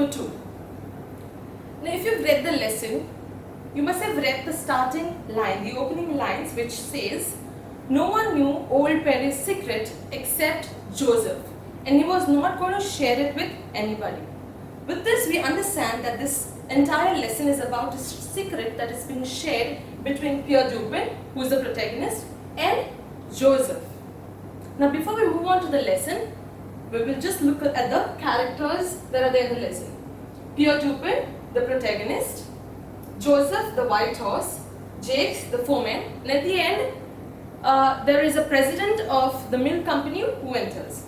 for 2. Now if you've read the lesson, you must have read the starting line, the opening lines, which says, "No one knew old Perry's secret except Joseph, and he was not going to share it with anybody." With this, we understand that this entire lesson is about a secret that is being shared between Pierre Dupin, who is the protagonist, and Joseph. Now before we move on to the lesson, we will just look at the characters that are there in the lesson. Pierre Dupin, the protagonist, Joseph, the white horse, Jacques, the foreman, and at the end, there is a president of the milk company who enters.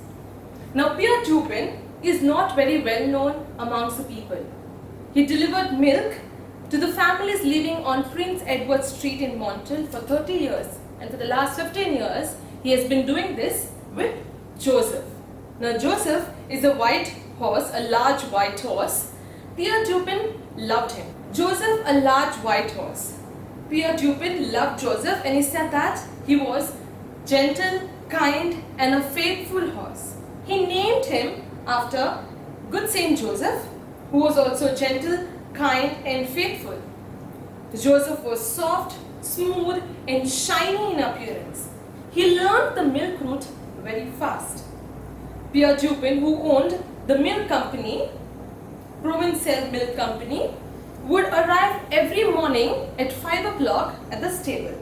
Now Pierre Dupin is not very well known amongst the people. He delivered milk to the families living on Prince Edward Street in Montreal for 30 years, and for the last 15 years he has been doing this with Joseph. Now Joseph is a white horse, a large white horse. Pierre Dupin loved him. Joseph, a large white horse. Pierre Dupin loved Joseph, and he said that he was gentle, kind, and a faithful horse. He named him after good Saint Joseph, who was also gentle, kind, and faithful. Joseph was soft, smooth, and shiny in appearance. He learned the milk route very fast. Pierre Dupin, who owned the milk company, Provincial Milk Company, would arrive every morning at 5 o'clock at the stable,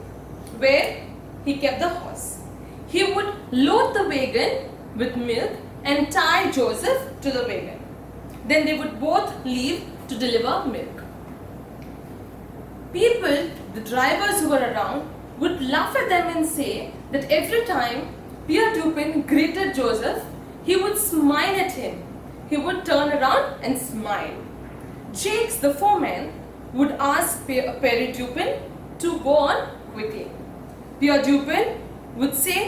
where he kept the horse. He would load the wagon with milk and tie Joseph to the wagon. Then they would both leave to deliver milk. People, the drivers who were around, would laugh at them and say that every time Pierre Dupin greeted Joseph, he would smile at him. He would turn around and smile. Jacques, the foreman, would ask Pierre Dupin to go on quickly. Pierre Dupin would say,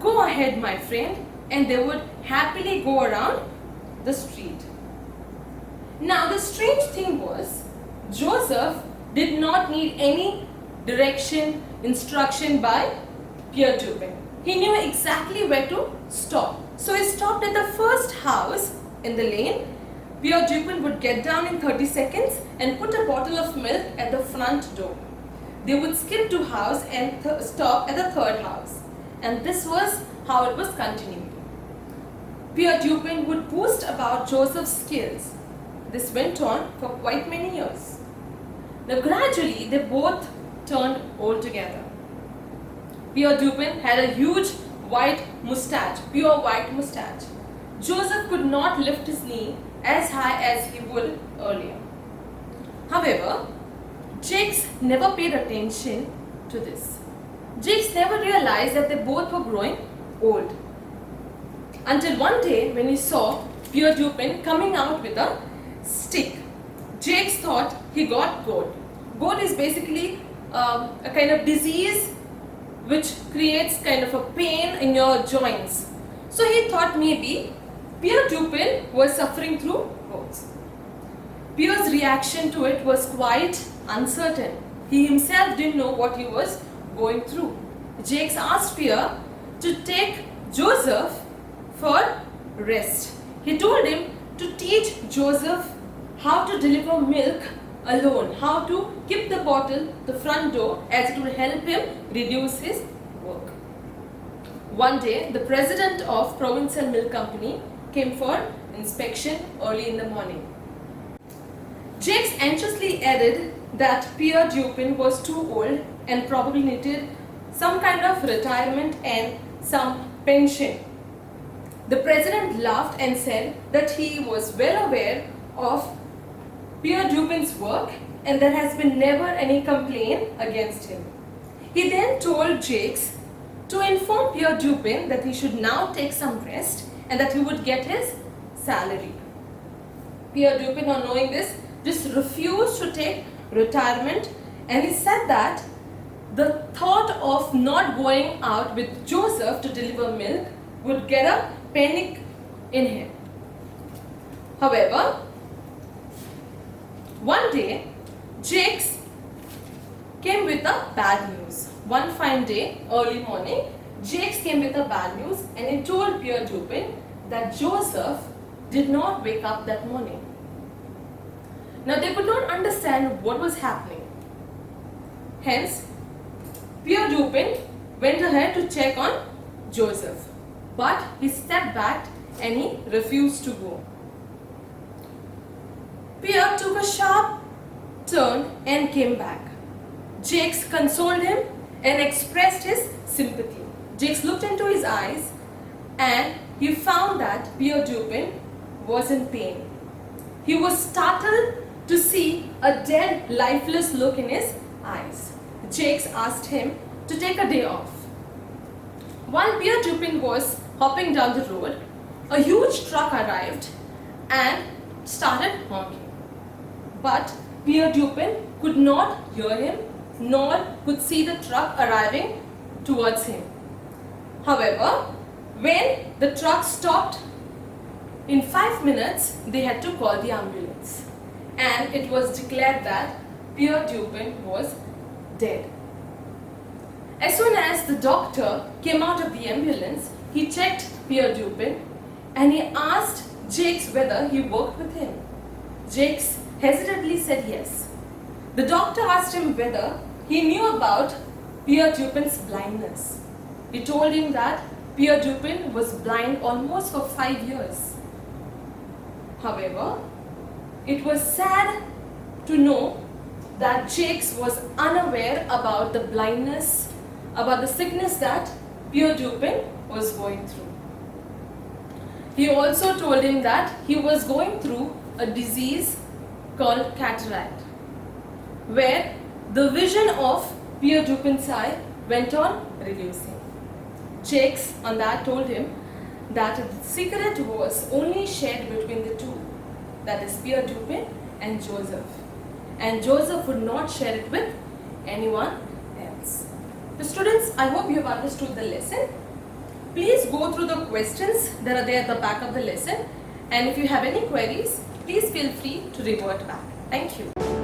"Go ahead, my friend," and they would happily go around the street. Now the strange thing was, Joseph did not need any direction, instruction by Pierre Dupin. He knew exactly where to stop. So he stopped at the first house in the lane. Pierre Dupin would get down in 30 seconds and put a bottle of milk at the front door. They would skip to house and stop at the third house. And this was how it was continuing. Pierre Dupin would boast about Joseph's skills. This went on for quite many years. Now gradually they both turned old together. Pierre Dupin had a huge white moustache, pure white moustache. Joseph could not lift his knee as high as he would earlier. However, Jacques never paid attention to this. Jacques never realized that they both were growing old. Until one day when he saw Pierre Dupin coming out with a stick. Jacques thought he got gout. Gout is basically a kind of disease which creates kind of a pain in your joints. So he thought maybe Pierre Dupin was suffering through gout. Pierre's reaction to it was quite uncertain. He himself didn't know what he was going through. Jacques asked Pierre to take Joseph for rest. He told him to teach Joseph how to deliver milk alone, how to keep the bottle the front door, as it would help him reduce his work. One day, the president of Provincial Milk Company came for inspection early in the morning. Jacques anxiously added that Pierre Dupin was too old and probably needed some kind of retirement and some pension. The president laughed and said that he was well aware of Pierre Dupin's work and there has been never any complaint against him. He then told Jacques to inform Pierre Dupin that he should now take some rest and that he would get his salary. Pierre Dupin, on knowing this, just refused to take retirement, and he said that the thought of not going out with Joseph to deliver milk would get a panic in him. However, one day Jacques came with a bad news. One fine day, early morning, Jacques came with a bad news and he told Pierre Dupin that Joseph did not wake up that morning. Now they could not understand what was happening. Hence, Pierre Dupin went ahead to check on Joseph, but he stepped back and he refused to go. Pierre took a sharp turn and came back. Jacques consoled him and expressed his sympathy. Jacques looked into his eyes and he found that Pierre Dupin was in pain. He was startled to see a dead, lifeless look in his eyes. Jacques asked him to take a day off. While Pierre Dupin was hopping down the road, a huge truck arrived and started honking. But Pierre Dupin could not hear him nor could see the truck arriving towards him. However, when the truck stopped, in 5 minutes they had to call the ambulance, and it was declared that Pierre Dupin was dead. As soon as the doctor came out of the ambulance, he checked Pierre Dupin and he asked Jacques whether he worked with him. Jacques hesitantly said yes. The doctor asked him whether he knew about Pierre Dupin's blindness. He told him that Pierre Dupin was blind almost for 5 years. However, it was sad to know that Jacques was unaware about the blindness, about the sickness that Pierre Dupin was going through. He also told him that he was going through a disease called cataract, where the vision of Pierre Dupin's eye went on reducing. Jacques on that told him that the secret was only shared between the two, that is Pierre Dupin and Joseph, and Joseph would not share it with anyone else. So students, I hope you have understood the lesson. Please go through the questions that are there at the back of the lesson, and if you have any queries, please feel free to revert back. Thank you.